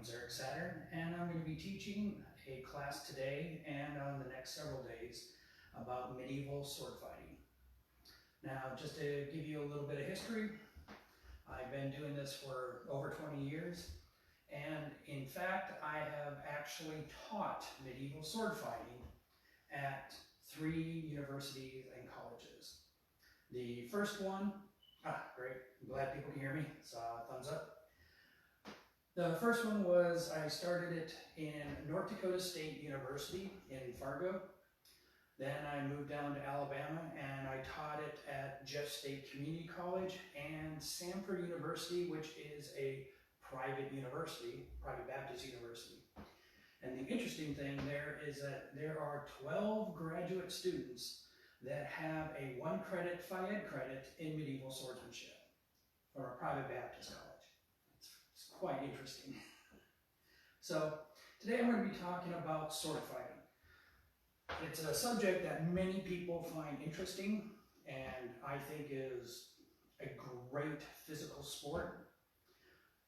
name's Eric Saturn, and I'm going to be teaching a class today and on the next several days about medieval sword fighting. Now, just to give you a little bit of history, I've been doing this for over 20 years, and in fact, I have actually taught medieval sword fighting at 3 universities and colleges. The first one, great, I'm glad people can hear me, so thumbs up. The first one was, I started it in North Dakota State University in Fargo. Then I moved down to Alabama and I taught it at Jeff State Community College and Samford University, which is a private university, private Baptist university. And the interesting thing there is that there are 12 graduate students that have a 1 credit Phi Ed credit in medieval swordsmanship from a private Baptist college. It's quite interesting. So today I'm going to be talking about sword fighting. It's a subject that many people find interesting and I think is a great physical sport.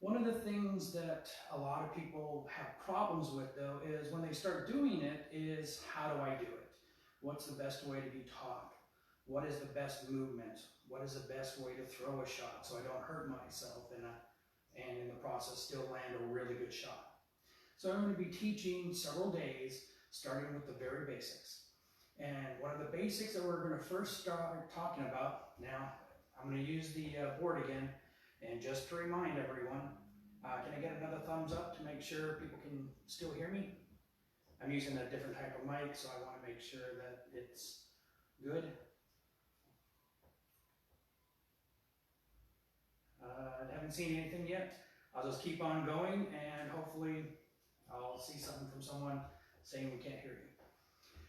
One of the things that a lot of people have problems with though is when they start doing it is, how do I do it? What's the best way to be taught? What is the best movement? What is the best way to throw a shot so I don't hurt myself and in the process still land a really good shot? So I'm going to be teaching several days starting with the very basics. And one of the basics that we're going to first start talking about, now I'm going to use the board again, and just to remind everyone, can I get another thumbs up to make sure people can still hear me? I'm using a different type of mic, so I want to make sure that it's good. I haven't seen anything yet. I'll just keep on going and hopefully I'll see something from someone saying we can't hear you.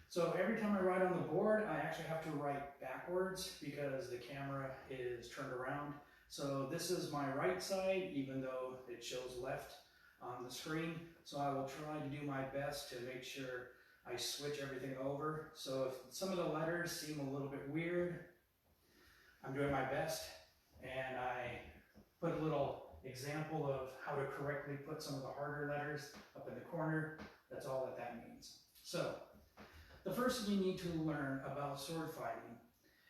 So every time I write on the board, I actually have to write backwards because the camera is turned around. So this is my right side, even though it shows left on the screen. So I will try to do my best to make sure I switch everything over. So if some of the letters seem a little bit weird, I'm doing my best. And I put a little example of how to correctly put some of the harder letters up in the corner. That's all that means. So the first thing you need to learn about sword fighting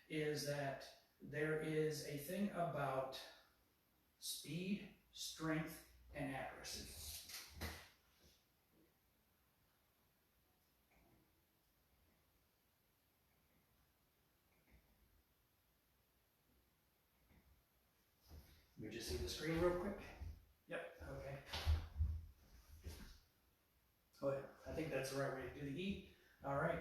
is that there is a thing about speed, strength, and accuracy. Let me just see the screen real quick. Yep, okay. Oh, I think that's the right way to do the E. All right.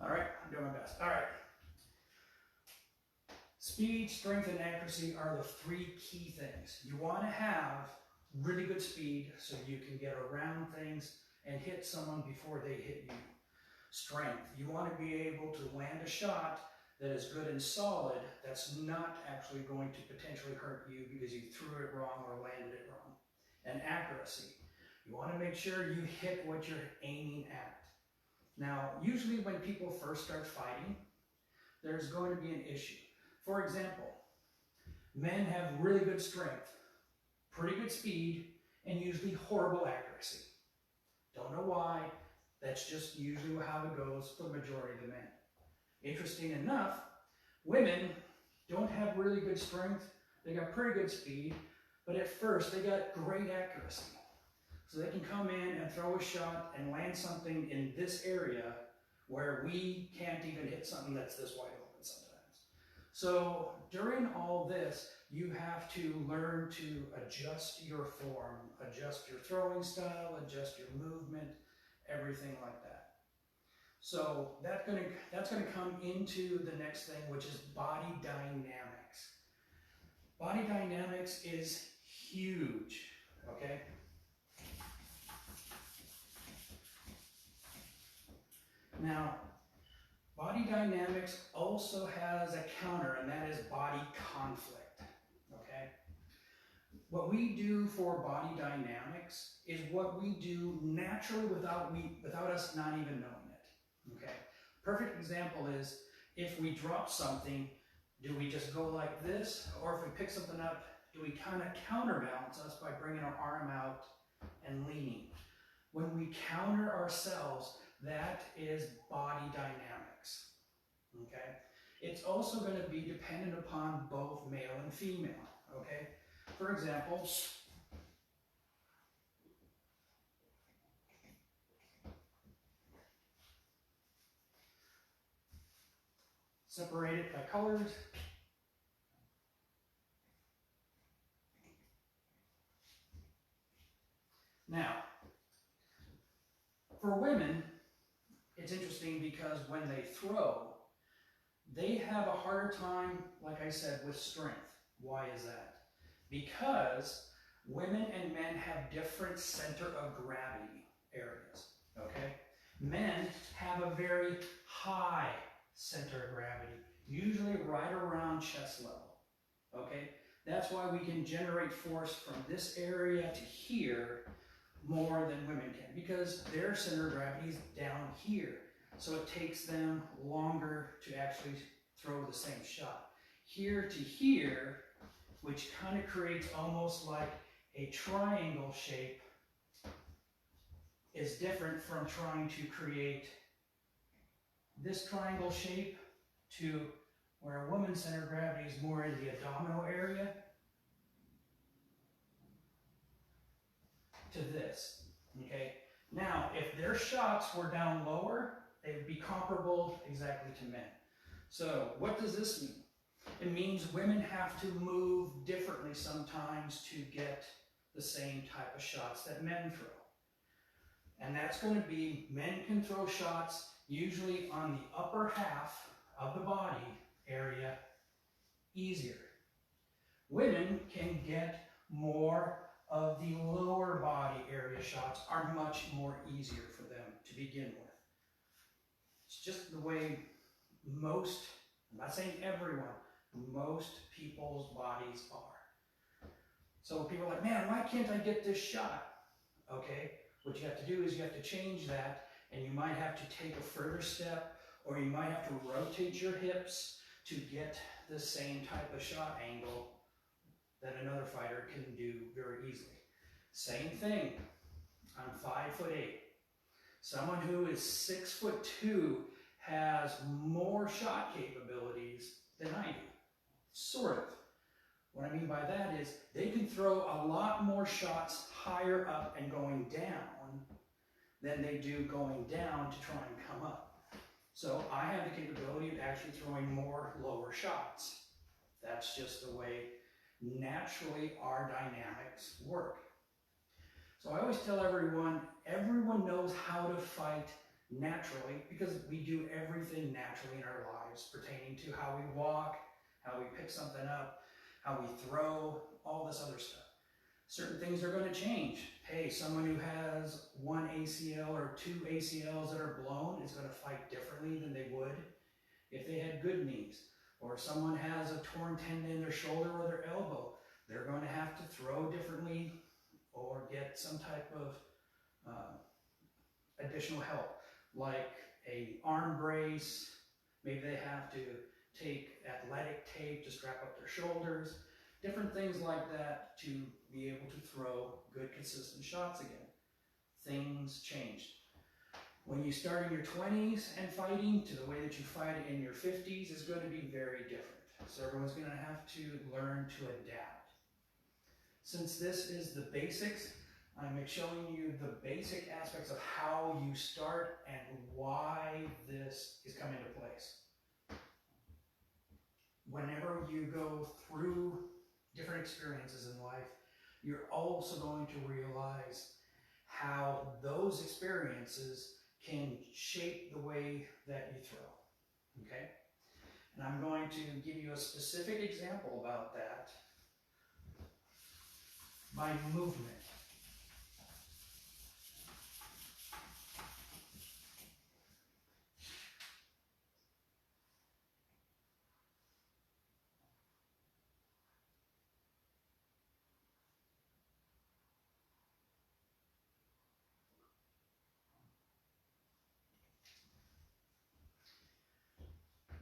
All right, I'm doing my best. All right. Speed, strength, and accuracy are the 3 key things. You want to have really good speed so you can get around things and hit someone before they hit you. Strength, you want to be able to land a shot that is good and solid, that's not actually going to potentially hurt you because you threw it wrong or landed it wrong. And accuracy, you want to make sure you hit what you're aiming at. Now, usually when people first start fighting, there's going to be an issue. For example, men have really good strength, pretty good speed, and usually horrible accuracy. Don't know why, that's just usually how it goes for the majority of the men. Interesting enough, women don't have really good strength, they got pretty good speed, but at first they got great accuracy. So they can come in and throw a shot and land something in this area where we can't even hit something that's this wide open sometimes. So during all this, you have to learn to adjust your form, adjust your throwing style, adjust your movement, everything like that. So that's gonna come into the next thing, which is body dynamics. Body dynamics is huge, okay? Now, body dynamics also has a counter, and that is body conflict, okay? What we do for body dynamics is what we do naturally without us not even knowing it, okay? Perfect example is if we drop something, do we just go like this? Or if we pick something up, do we kind of counterbalance us by bringing our arm out and leaning? When we counter ourselves, that is body dynamics, okay? It's also going to be dependent upon both male and female, okay? For example, separate it by colors. Now, for women, it's interesting because when they throw, they have a harder time, like I said, with strength. Why is that? Because women and men have different center of gravity areas, okay? Men have a very high center of gravity, usually right around chest level, okay? That's why we can generate force from this area to here more than women can, because their center of gravity is down here. So it takes them longer to actually throw the same shot. Here to here, which kind of creates almost like a triangle shape, is different from trying to create this triangle shape to where a woman's center of gravity is more in the abdominal area to this, okay? Now, if their shots were down lower, they would be comparable exactly to men. So what does this mean? It means women have to move differently sometimes to get the same type of shots that men throw. And that's going to be, men can throw shots usually on the upper half of the body area easier. Women can get more of the lower body area shots, are much more easier for them to begin with. It's just the way most, I'm not saying everyone, most people's bodies are. So people are like, man, why can't I get this shot? Okay, what you have to do is you have to change that, and you might have to take a further step, or you might have to rotate your hips to get the same type of shot angle that another fighter can do very easily. Same thing, I'm 5'8". Someone who is 6'2" has more shot capabilities than I do, sort of. What I mean by that is they can throw a lot more shots higher up and going down than they do going down to try and come up. So I have the capability of actually throwing more lower shots. That's just the way naturally our dynamics work. So I always tell everyone knows how to fight naturally because we do everything naturally in our lives pertaining to how we walk, how we pick something up, how we throw, all this other stuff. Certain things are going to change. Hey, someone who has one ACL or two ACLs that are blown is going to fight differently than they would if they had good knees. Or someone has a torn tendon in their shoulder or their elbow. They're going to have to throw differently or get some type of additional help, like an arm brace. Maybe they have to take athletic tape to strap up their shoulders, different things like that to be able to throw good, consistent shots again. Things changed. When you start in your 20s and fighting to the way that you fight in your 50s is going to be very different. So everyone's going to have to learn to adapt. Since this is the basics, I'm showing you the basic aspects of how you start and why this is coming into place. Whenever you go through different experiences in life, you're also going to realize how those experiences can shape the way that you throw, okay? And I'm going to give you a specific example about that by movement.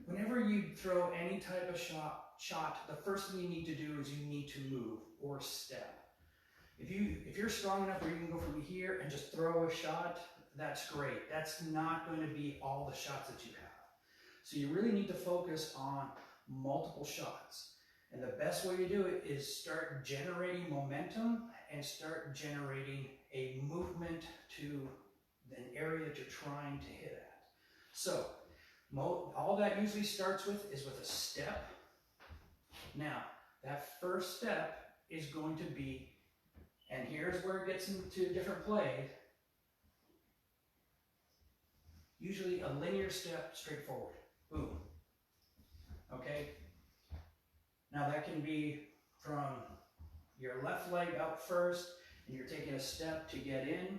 Whenever you throw any type of shot, the first thing you need to do is you need to move or step. If you're strong enough where you can go from here and just throw a shot, that's great. That's not going to be all the shots that you have. So you really need to focus on multiple shots. And the best way to do it is start generating momentum and start generating a movement to an area that you're trying to hit at. So all that usually starts with is with a step. Now, that first step is going to be, and here's where it gets into a different play, usually a linear step straight forward. Boom. Okay? Now that can be from your left leg out first, and you're taking a step to get in,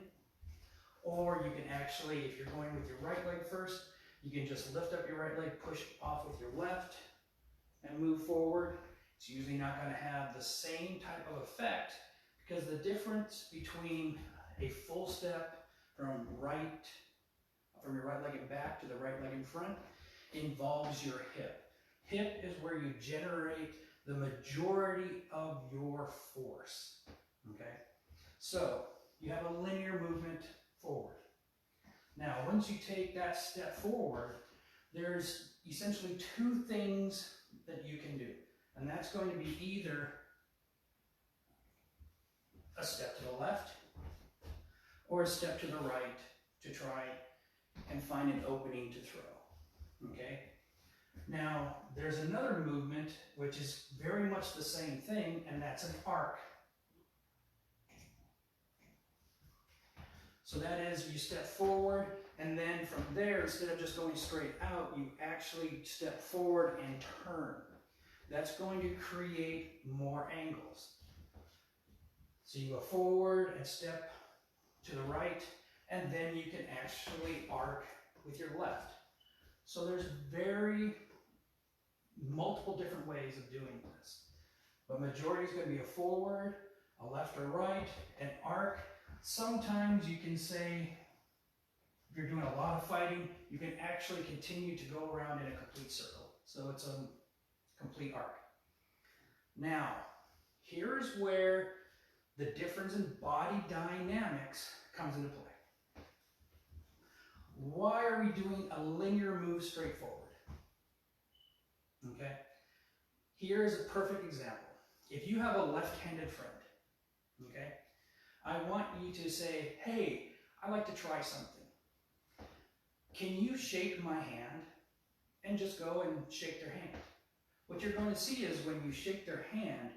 or you can actually, if you're going with your right leg first, you can just lift up your right leg, push off with your left, and move forward. It's usually not going to have the same type of effect, because the difference between a full step from your right leg and back to the right leg in front involves your hip. Hip is where you generate the majority of your force. Okay? So you have a linear movement forward. Now, once you take that step forward, there's essentially two things that you can do. And that's going to be either a step to the left or a step to the right to try and find an opening to throw. Okay? Now, there's another movement which is very much the same thing, and that's an arc. So that is, you step forward, and then from there, instead of just going straight out, you actually step forward and turn. That's going to create more angles. So you go forward and step to the right, and then you can actually arc with your left. So there's multiple different ways of doing this. But majority is going to be a forward, a left or right, an arc. Sometimes you can say, if you're doing a lot of fighting, you can actually continue to go around in a complete circle. So it's a complete arc. Now, here's where the difference in body dynamics comes into play. Why are we doing a linear move straight forward? Okay? Here's a perfect example. If you have a left-handed friend, okay, I want you to say, hey, I like to try something. Can you shake my hand? And just go and shake their hand. What you're going to see is when you shake their hand,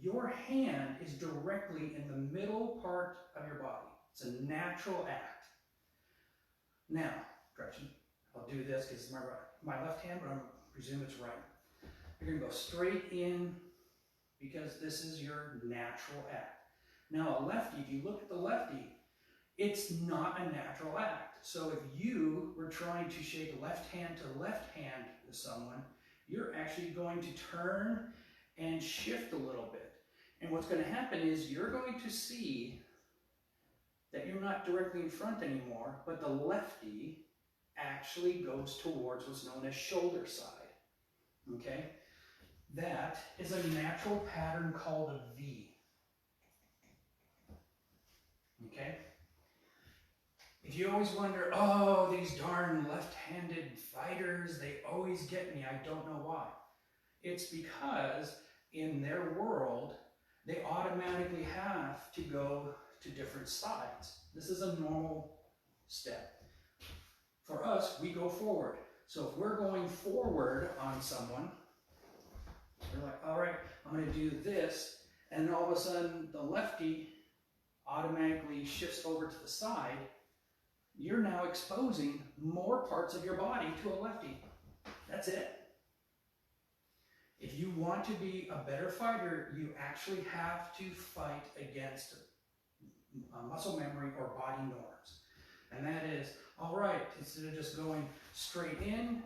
your hand is directly in the middle part of your body. It's a natural act. Now, Gretchen, I'll do this because it's my left hand, but I presume it's right. You're going to go straight in because this is your natural act. Now, a lefty, if you look at the lefty, it's not a natural act. So if you were trying to shake left hand to left hand with someone, you're actually going to turn and shift a little bit. And what's going to happen is you're going to see that you're not directly in front anymore, but the lefty actually goes towards what's known as shoulder side. Okay? That is a natural pattern called a V. Okay? If you always wonder, oh, these darn left-handed fighters, they always get me, I don't know why. It's because in their world, they automatically have to go to different sides. This is a normal step. For us, we go forward. So if we're going forward on someone, we're like, all right, I'm going to do this, and then all of a sudden the lefty automatically shifts over to the side. you're now exposing more parts of your body to a lefty. That's it. If you want to be a better fighter, you actually have to fight against muscle memory or body norms. And that is, all right, instead of just going straight in,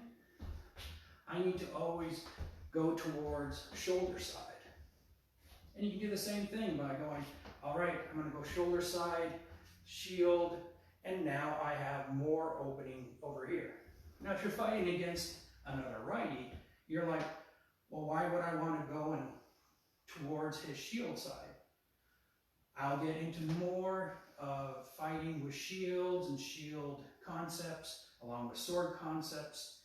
I need to always go towards shoulder side. And you can do the same thing by going, all right, I'm going to go shoulder side, shield, and now I have more opening over here. Now, if you're fighting against another righty, you're like, well, why would I want to go and towards his shield side? I'll get into more of fighting with shields and shield concepts, along with sword concepts,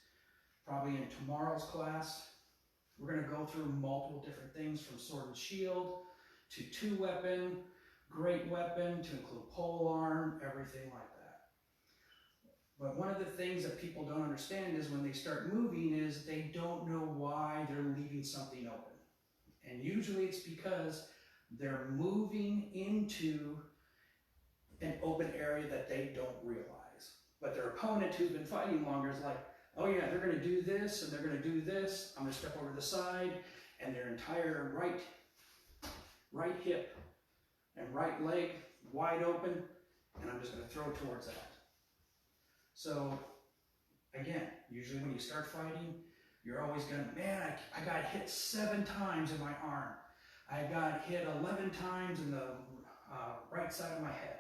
probably in tomorrow's class. We're going to go through multiple different things from sword and shield to two-weapon, great weapon, to include polearm, everything like that. But one of the things that people don't understand is when they start moving is they don't know why they're leaving something open. And usually it's because they're moving into an open area that they don't realize. But their opponent who's been fighting longer is like, oh yeah, they're going to do this and they're going to do this. I'm going to step over the side, and their entire right hip and right leg wide open, and I'm just going to throw towards that. So again, usually when you start fighting, you're always going to, man, I got hit 7 times in my arm. I got hit 11 times in the right side of my head.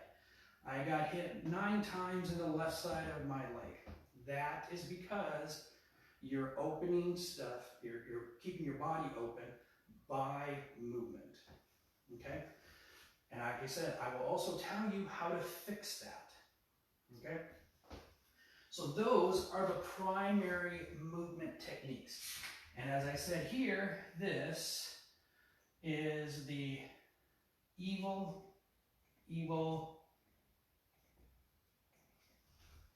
I got hit 9 times in the left side of my leg. That is because you're opening stuff, you're keeping your body open by movement, okay? And like I said, I will also tell you how to fix that, okay? So those are the primary movement techniques. And as I said here, this is the evil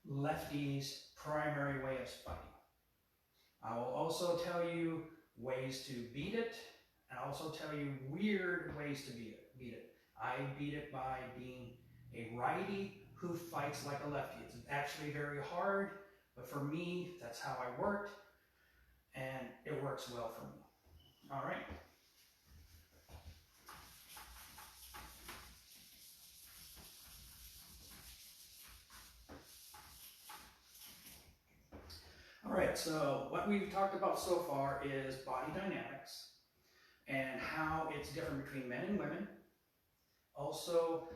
lefties' primary way of fighting. I will also tell you ways to beat it, and I'll also tell you weird ways to beat it. I beat it by being a righty who fights like a lefty. It's actually very hard, but for me, that's how I worked, and it works well for me. All right. All right, so what we've talked about so far is body dynamics and how it's different between men and women. Also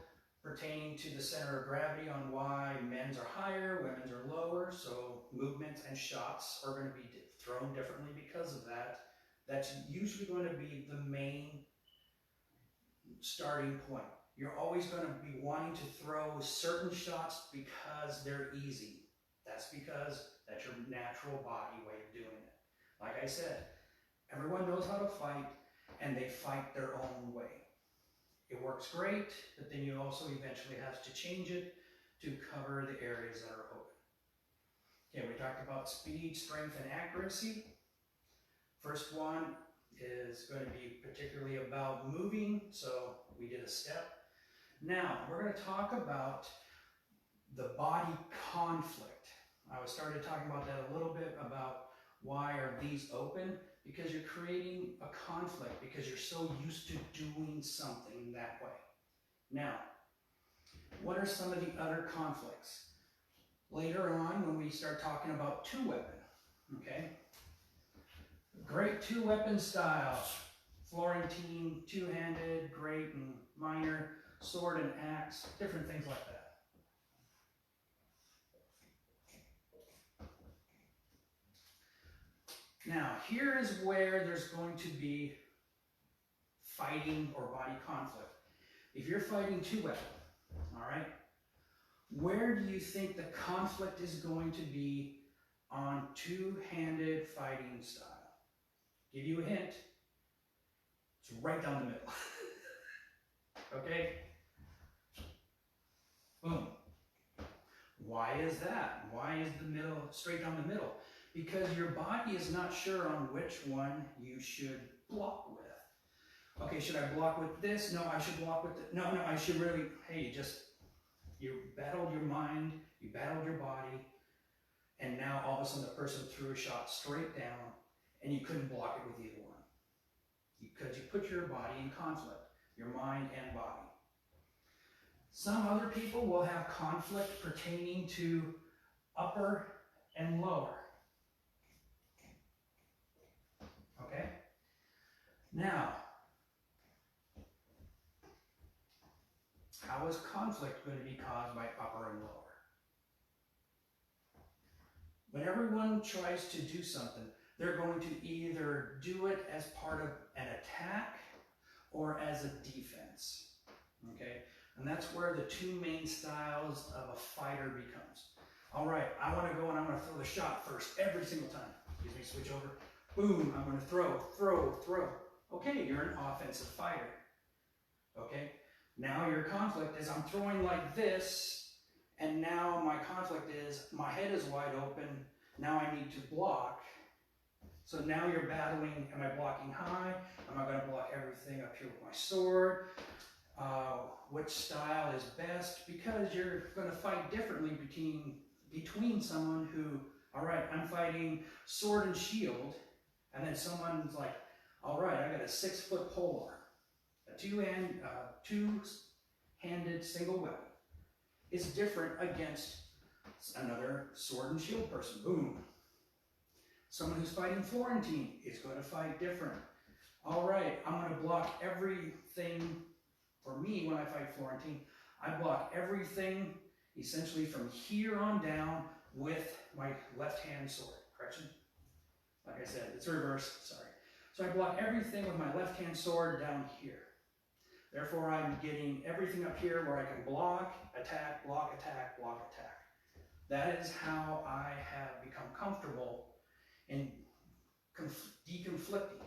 pertaining to the center of gravity on why men's are higher, women's are lower, so movements and shots are going to be thrown differently because of that. That's usually going to be the main starting point. You're always going to be wanting to throw certain shots because they're easy. That's because that's your natural body way of doing it. Like I said, everyone knows how to fight, and they fight their own way. It works great, but then you also eventually have to change it to cover the areas that are open. Okay, we talked about speed, strength, and accuracy. First one is going to be particularly about moving, so we did a step. Now, we're going to talk about the body conflict. I started talking about that a little bit, about why are these open? Because you're creating a conflict because you're so used to doing something that way. Now, what are some of the other conflicts? Later on, when we start talking about two-weapon, okay? Great two-weapon style. Florentine, two-handed, great and minor, sword and axe, different things like that. Now, here is where there's going to be fighting or body conflict. If you're fighting two-weapon, all right, where do you think the conflict is going to be on two-handed fighting style? Give you a hint. It's right down the middle. Okay? Boom. Why is that? Why is the middle straight down the middle? Because your body is not sure on which one you should block with. Okay, should I block with this? No, I should block with no, I should really, hey, just You battled your mind, you battled your body, and now all of a sudden the person threw a shot straight down and you couldn't block it with either one. Because you put your body in conflict, your mind and body. Some other people will have conflict pertaining to upper and lower. Okay? Now, how is conflict going to be caused by upper and lower? When everyone tries to do something, they're going to either do it as part of an attack or as a defense. Okay? And that's where the two main styles of a fighter becomes. All right, I want to go and I'm going to throw the shot first every single time. Excuse me, switch over. Boom, I'm going to throw. Okay, you're an offensive fighter. Okay? Now your conflict is I'm throwing like this, and now my conflict is my head is wide open. Now I need to block. So now you're battling, am I blocking high? Am I going to block everything up here with my sword? Which style is best? Because you're going to fight differently between someone who, all right, I'm fighting sword and shield, and then someone's like, all right, I got a 6-foot pole arm, a two-handed single weapon. It's different against another sword and shield person. Boom. Someone who's fighting Florentine is going to fight different. All right, I'm going to block everything. For me, when I fight Florentine, I block everything essentially from here on down with my left-hand sword. Correction? Like I said, it's reversed, sorry. So I block everything with my left-hand sword down here. Therefore, I'm getting everything up here where I can block, attack, block, attack, block, attack. That is how I have become comfortable in deconflicting.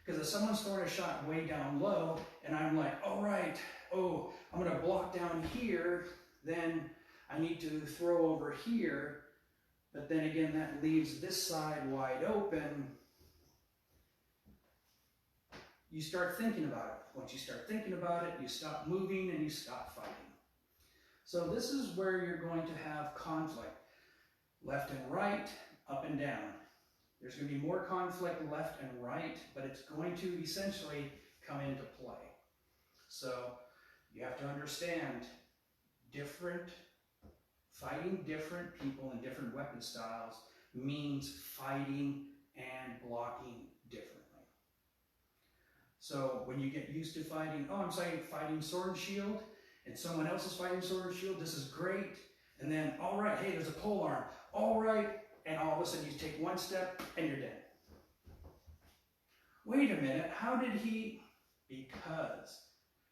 Because if someone's throwing a shot way down low, and I'm like, all right, oh, I'm going to block down here, then I need to throw over here, but then again, that leaves this side wide open. You start thinking about it. Once you start thinking about it, you stop moving and you stop fighting. So this is where you're going to have conflict. Left and right, up and down. There's going to be more conflict left and right, but it's going to essentially come into play. So you have to understand fighting different people in different weapon styles means fighting and blocking differently. So when you get used to fighting, oh, I'm fighting sword and shield, and someone else is fighting sword and shield, this is great. And then, all right, hey, there's a pole arm. All right, and all of a sudden you take one step and you're dead. Wait a minute, how did he? Because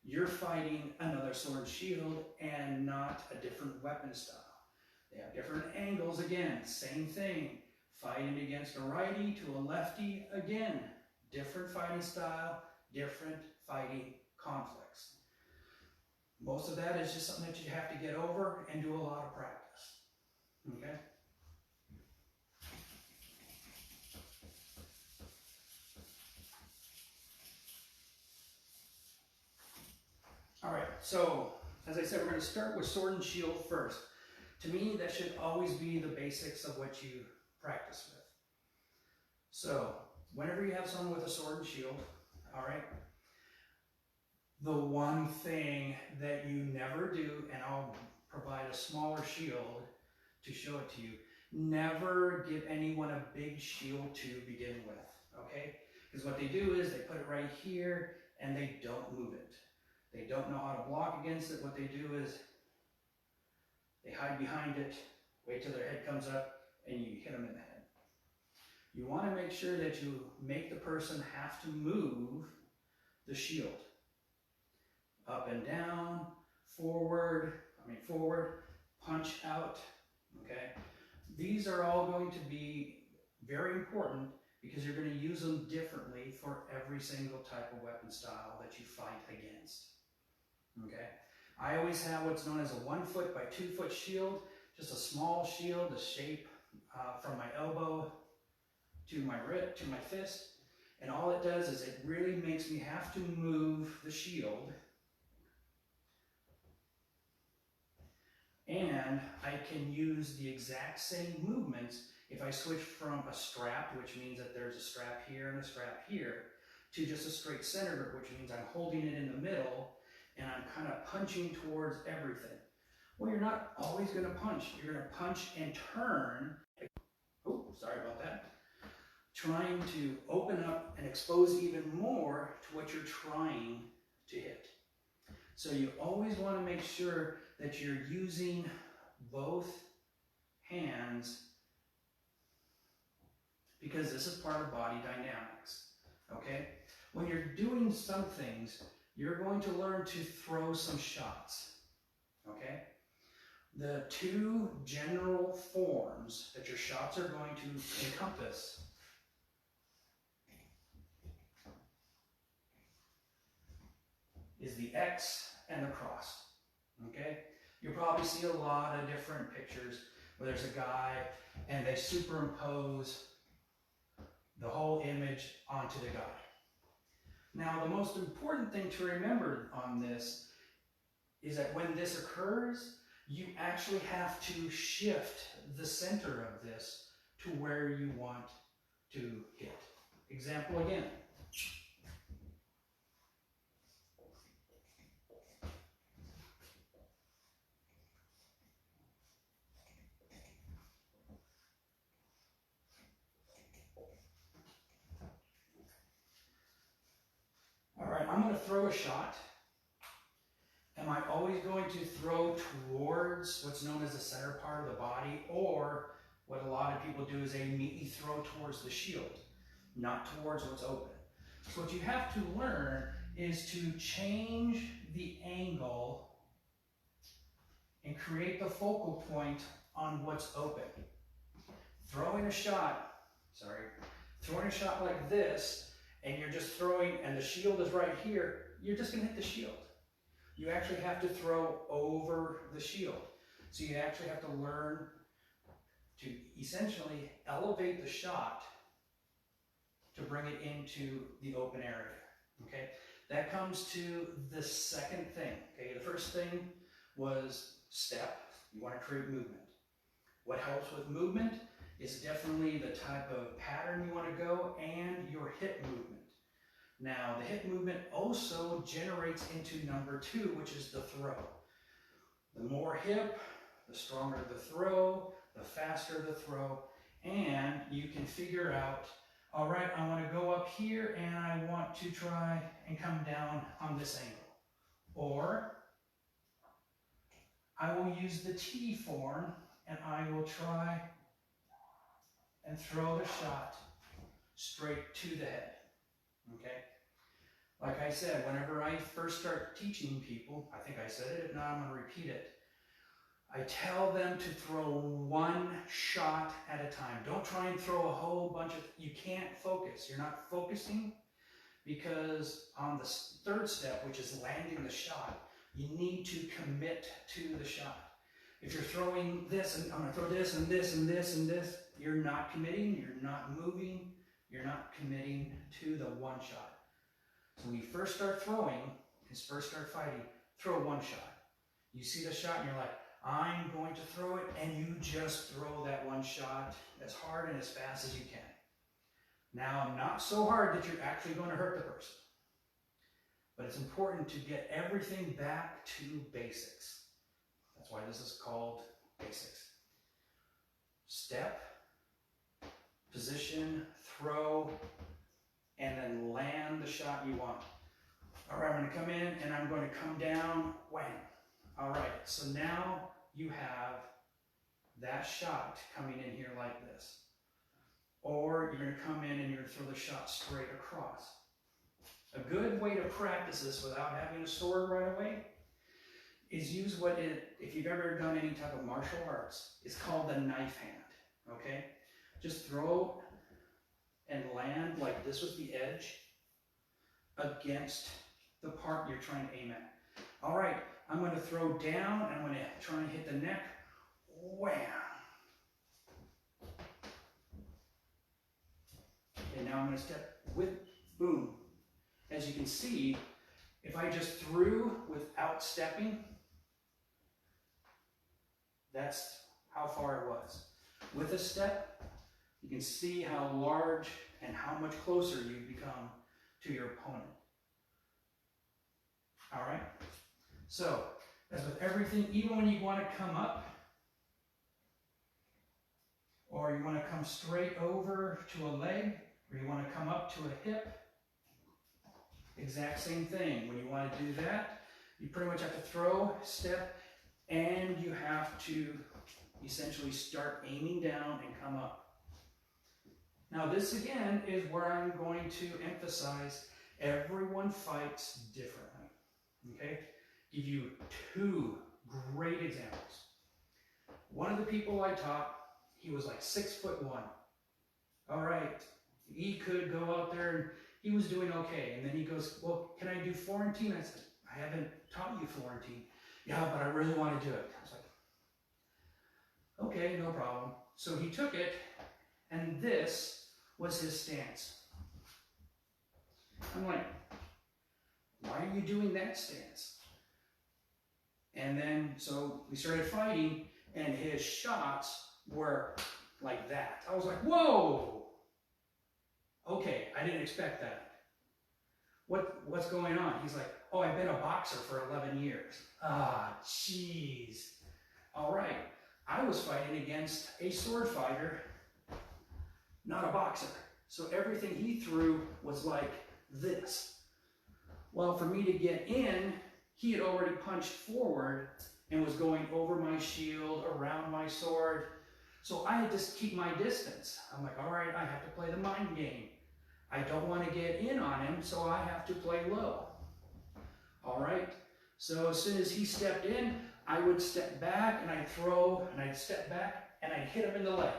you're fighting another sword and shield and not a different weapon style. They have different angles again, same thing. Fighting against a righty to a lefty, again, different fighting style, different fighting conflicts. Most of that is just something that you have to get over and do a lot of practice. Okay? All right, so as I said, we're going to start with sword and shield first. To me, that should always be the basics of what you practice with. So, whenever you have someone with a sword and shield, all right, the one thing that you never do, and I'll provide a smaller shield to show it to you, never give anyone a big shield to begin with, okay? Because what they do is they put it right here and they don't move it. They don't know how to block against it. What they do is they hide behind it, wait till their head comes up, and you hit them in the head. You want to make sure that you make the person have to move the shield. Up and down, forward, punch out, okay? These are all going to be very important because you're going to use them differently for every single type of weapon style that you fight against, okay? I always have what's known as a 1 foot by 2 foot shield, just a small shield, the shape from my elbow to my fist, and all it does is it really makes me have to move the shield And I can use the exact same movements if I switch from a strap, which means that there's a strap here and a strap here, to just a straight center grip, which means I'm holding it in the middle and I'm kind of punching towards everything. Well, you're not always going to punch. You're going to punch and turn. Oh, sorry about that. Trying to open up and expose even more to what you're trying to hit. So you always want to make sure that you're using both hands, because this is part of body dynamics, okay? When you're doing some things, you're going to learn to throw some shots, okay? The two general forms that your shots are going to encompass is the X and the cross, okay? You'll probably see a lot of different pictures where there's a guy and they superimpose the whole image onto the guy. Now, the most important thing to remember on this is that when this occurs, you actually have to shift the center of this to where you want to hit. Example again. All right, I'm going to throw a shot. Am I always going to throw towards what's known as the center part of the body, or what a lot of people do is they immediately throw towards the shield, not towards what's open? So what you have to learn is to change the angle and create the focal point on what's open. Throwing a shot like this, and you're just throwing, and the shield is right here, you're just going to hit the shield. You actually have to throw over the shield. So you actually have to learn to essentially elevate the shot to bring it into the open area, okay? That comes to the second thing, okay? The first thing was step. You want to create movement. What helps with movement is definitely the type of pattern you want to go and your hip movement. Now, the hip movement also generates into number 2, which is the throw. The more hip, the stronger the throw, the faster the throw, and you can figure out, all right, I want to go up here and I want to try and come down on this angle. Or I will use the T form and I will try and throw the shot straight to the head, okay? Like I said, whenever I first start teaching people, I think I said it, if not, I'm going to repeat it. I tell them to throw one shot at a time. Don't try and throw a whole bunch of, you can't focus. You're not focusing because on the third step, which is landing the shot, you need to commit to the shot. If you're throwing this, and I'm going to throw this, and this, and this, and this, you're not committing, you're not moving, you're not committing to the one shot. So when you first start throwing, first start fighting, throw one shot. You see the shot and you're like, I'm going to throw it, and you just throw that one shot as hard and as fast as you can. Now, not so hard that you're actually going to hurt the person. But it's important to get everything back to basics. That's why this is called basics. Step, position, throw, and then land the shot you want. All right, I'm going to come in and I'm going to come down, wham. All right, so now you have that shot coming in here like this. Or you're going to come in and you're going to throw the shot straight across. A good way to practice this without having a sword right away is use what if you've ever done any type of martial arts, it's called the knife hand, okay? Just throw and land like this with the edge against the part you're trying to aim at. All right, I'm going to throw down and I'm going to try and hit the neck. Wham! Okay, now I'm going to step with boom. As you can see, if I just threw without stepping, That's how far it was. With a step, you can see how large and how much closer you become to your opponent. All right? So, as with everything, even when you want to come up, or you want to come straight over to a leg, or you want to come up to a hip, exact same thing. When you want to do that, you pretty much have to throw, step, and you have to essentially start aiming down and come up. Now this again is where I'm going to emphasize everyone fights differently. Okay? Give you two great examples. One of the people I taught, he was like 6'1". All right, he could go out there and he was doing okay. And then he goes, well, can I do Florentine? I said, I haven't taught you Florentine. Yeah, but I really want to do it. I was like, okay, no problem. So he took it, and this was his stance. I'm like, why are you doing that stance? And then, so we started fighting, and his shots were like that. I was like, whoa! Okay, I didn't expect that. What's going on? He's like, oh, I've been a boxer for 11 years. Ah, jeez. All right, I was fighting against a sword fighter, not a boxer. So everything he threw was like this. Well, for me to get in, he had already punched forward and was going over my shield, around my sword. So I had to keep my distance. I'm like, all right, I have to play the mind game. I don't want to get in on him, so I have to play low. All right, so as soon as he stepped in, I would step back and I'd throw and I'd step back and I'd hit him in the leg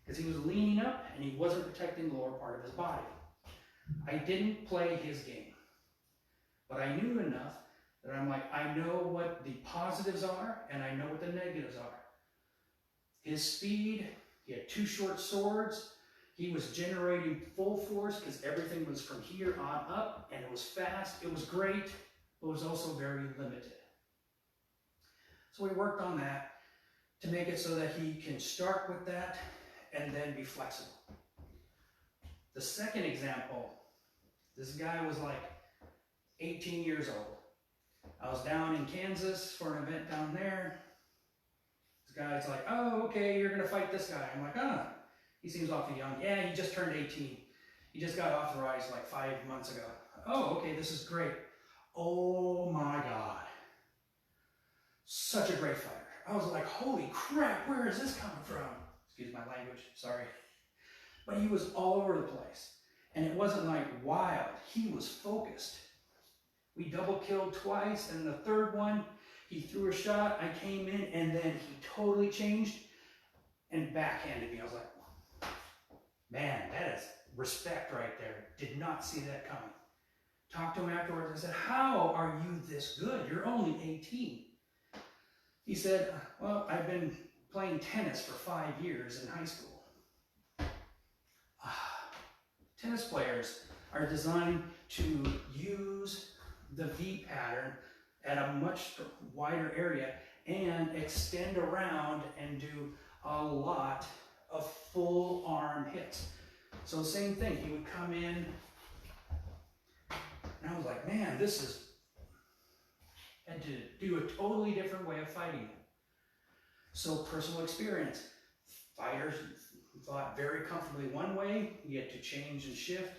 because he was leaning up and he wasn't protecting the lower part of his body. I didn't play his game, but I knew enough that I'm like, I know what the positives are and I know what the negatives are. His speed, he had two short swords. He was generating full force because everything was from here on up and it was fast. It was great, but it was also very limited. So we worked on that to make it so that he can start with that and then be flexible. The second example, this guy was like 18 years old. I was down in Kansas for an event down there. This guy's like, oh, okay, you're going to fight this guy. I'm like, he seems awfully young. Yeah, he just turned 18. He just got authorized like 5 months ago. Oh, okay, this is great. Oh my God. Such a great fighter. I was like, holy crap, where is this coming from? Excuse my language, sorry. But he was all over the place. And it wasn't like wild. He was focused. We double killed twice, and the third one, he threw a shot, I came in, and then he totally changed and backhanded me. I was like, man, that is respect right there. Did not see that coming. Talked to him afterwards. I said, how are you this good? You're only 18. He said, well, I've been playing tennis for 5 years in high school. Tennis players are designed to use the V pattern at a much wider area and extend around and do a lot of full arm hits. So same thing, he would come in and I was like, man, this is, and to do a totally different way of fighting. So personal experience, fighters fought very comfortably one way, you get to change and shift.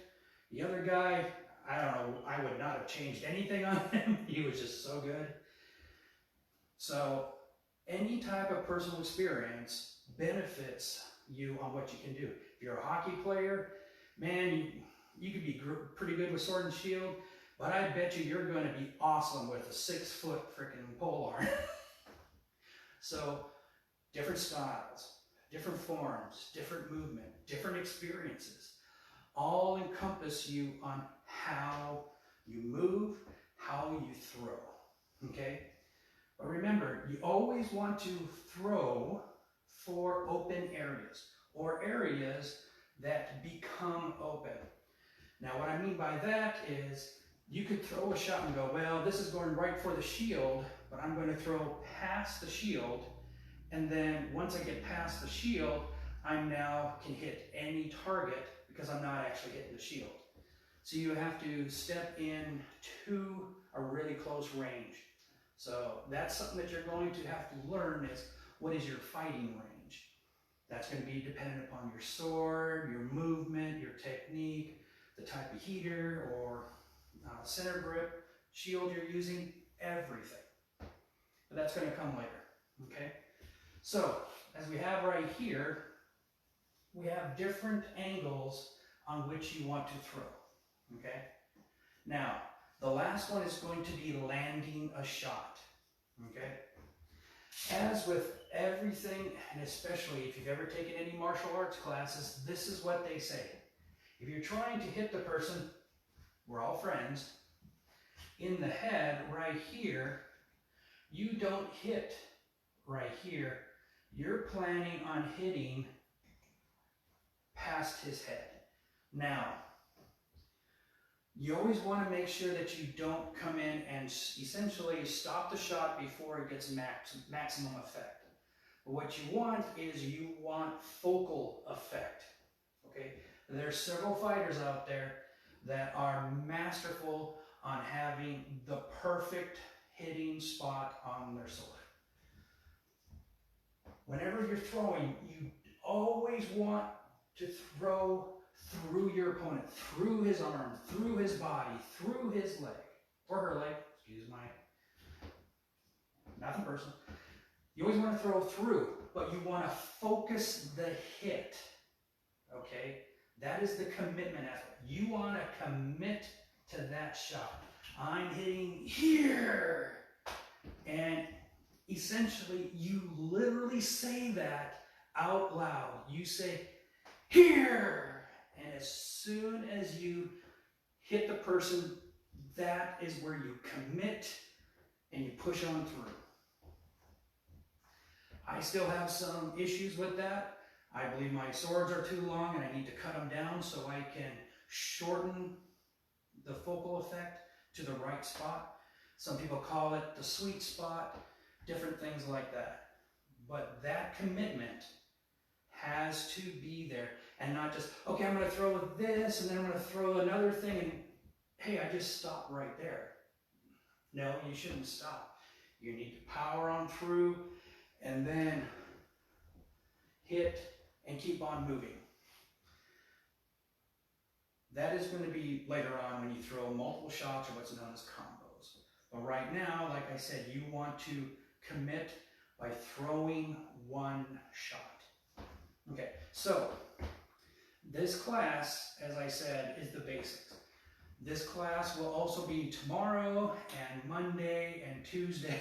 The other guy, I don't know, I would not have changed anything on him. He was just so good. So any type of personal experience benefits you on what you can do. If you're a hockey player, man, you could be pretty good with sword and shield, but I bet you're going to be awesome with a 6-foot freaking pole arm. So different styles, different forms, different movement, different experiences, all encompass you on how you move, how you throw, okay? But remember, you always want to throw for open areas or areas that become open. Now, what I mean by that is you could throw a shot and go, well, this is going right for the shield, but I'm going to throw past the shield And then once I get past the shield, I now can hit any target because I'm not actually hitting the shield. So you have to step in to a really close range. So that's something that you're going to have to learn is what is your fighting range. That's going to be dependent upon your sword, your movement, your technique, the type of heater or center grip, shield you're using, everything. But that's going to come later, okay? So, as we have right here, we have different angles on which you want to throw, okay? Now, the last one is going to be landing a shot, okay? As with everything, and especially if you've ever taken any martial arts classes, this is what they say. If you're trying to hit the person, we're all friends, in the head right here, you don't hit right here. You're planning on hitting past his head. Now, you always want to make sure that you don't come in and essentially stop the shot before it gets maximum effect. But what you want is you want focal effect. Okay? There's several fighters out there that are masterful on having the perfect hitting spot on their sword. Whenever you're throwing, you always want to throw through your opponent, through his arm, through his body, through his leg, or her leg, excuse my, nothing personal. You always want to throw through, but you want to focus the hit, okay? That is the commitment aspect. You want to commit to that shot. I'm hitting here, and essentially you literally say that out loud. You say, here! And as soon as you hit the person, that is where you commit and you push on through. I still have some issues with that. I believe my swords are too long and I need to cut them down so I can shorten the focal effect to the right spot. Some people call it the sweet spot, different things like that. But that commitment has to be there and not just, okay, I'm going to throw with this and then I'm going to throw another thing and hey, I just stopped right there. No, you shouldn't stop. You need to power on through and then hit and keep on moving. That is going to be later on when you throw multiple shots or what's known as combos. But right now, like I said, you want to commit by throwing one shot. Okay, so this class, as I said, is the basics. This class will also be tomorrow and Monday and Tuesday.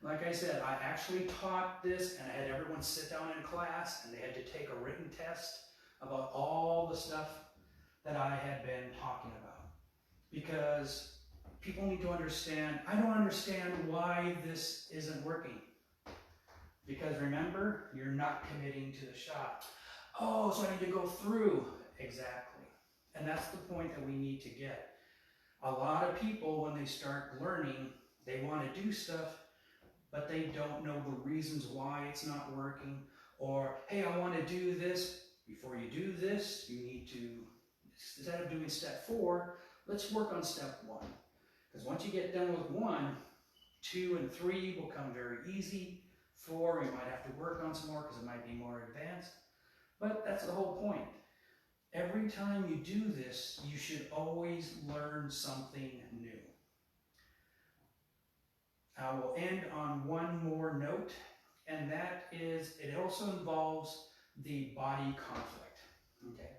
Like I said, I actually taught this and I had everyone sit down in class and they had to take a written test about all the stuff that I had been talking about. Because people need to understand, I don't understand why this isn't working. Because remember, you're not committing to the shot. Oh, so I need to go through. Exactly. And that's the point that we need to get. A lot of people, when they start learning, they want to do stuff, but they don't know the reasons why it's not working. Or, hey, I want to do this. Before you do this, you need to, instead of doing step 4, let's work on step 1. Because once you get done with 1, 2 and 3 will come very easy. 4, you might have to work on some more because it might be more advanced. But that's the whole point. Every time you do this, you should always learn something new. I will end on one more note, and that is it also involves the body conflict. Okay.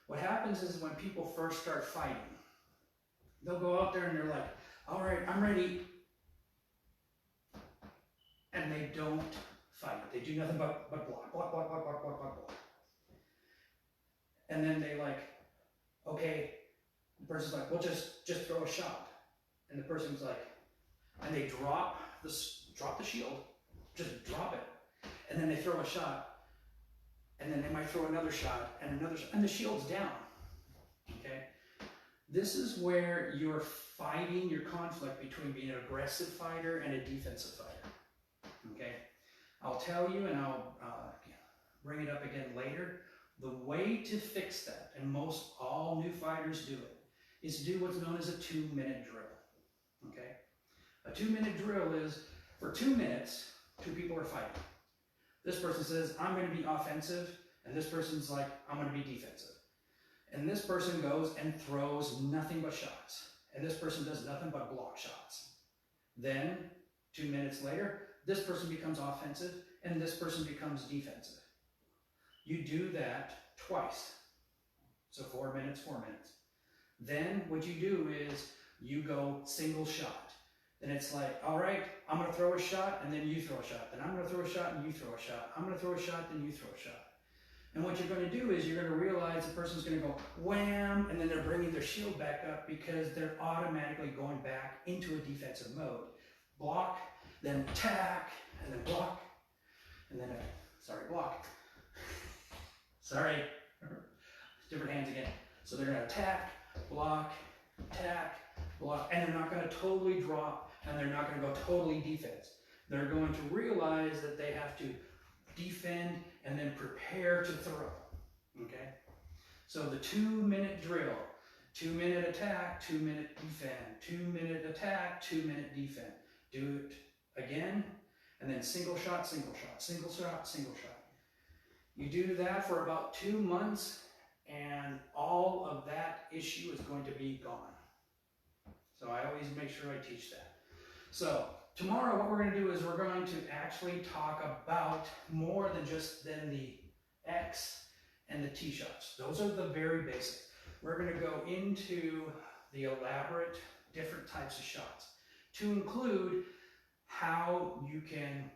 What happens is when people first start fighting, they'll go out there and they're like, all right, I'm ready. And they don't fight. They do nothing but block, block, block, block, block, block, block, block. And then they like, okay, the person's like, well, just throw a shot. And the person's like, and they drop the shield, just drop it. And then they throw a shot. And then they might throw another shot and another shot, and the shield's down. Okay? This is where you're fighting your conflict between being an aggressive fighter and a defensive fighter. okay? I'll tell you, and I'll bring it up again later, the way to fix that, and most all new fighters do it, is to do what's known as a 2-minute drill, okay? A 2-minute drill is, for 2 minutes, 2 people are fighting. This person says, I'm going to be offensive, and this person's like, I'm going to be defensive. And this person goes and throws nothing but shots, and this person does nothing but block shots. Then, 2 minutes later, this person becomes offensive, and this person becomes defensive. You do that twice. So 4 minutes, 4 minutes. Then what you do is you go single shot. Then it's like, all right, I'm going to throw a shot, and then you throw a shot. Then I'm going to throw a shot, and you throw a shot. I'm going to throw a shot, then you throw a shot. And what you're going to do is you're going to realize the person's going to go wham, and then they're bringing their shield back up because they're automatically going back into a defensive mode. Block, then attack, and then block, and then, block. Sorry, different hands again. So they're going to attack, block, and they're not going to totally drop, and they're not going to go totally defense. They're going to realize that they have to defend and then prepare to throw, okay? So the 2-minute drill, 2-minute attack, 2-minute defend, 2-minute attack, 2-minute defend. Do it again, and then single shot, single shot, single shot, single shot. You do that for about 2 months, and all of that issue is going to be gone. So I always make sure I teach that. So tomorrow what we're going to do is we're going to actually talk about more than just the X and the T shots. Those are the very basic. We're going to go into the elaborate different types of shots to include how you can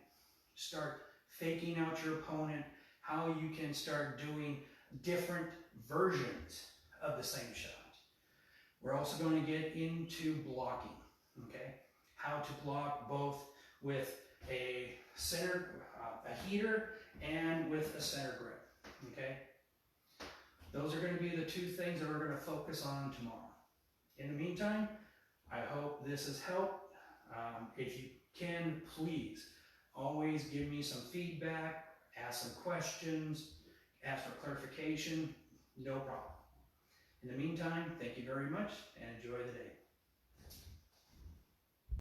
start faking out your opponent, how you can start doing different versions of the same shot. We're also going to get into blocking, okay? How to block both with a center, a heater, and with a center grip, okay? Those are going to be the 2 things that we're going to focus on tomorrow. In the meantime, I hope this has helped. If you can, please always give me some feedback, ask some questions, ask for clarification, no problem. In the meantime, thank you very much and enjoy the day.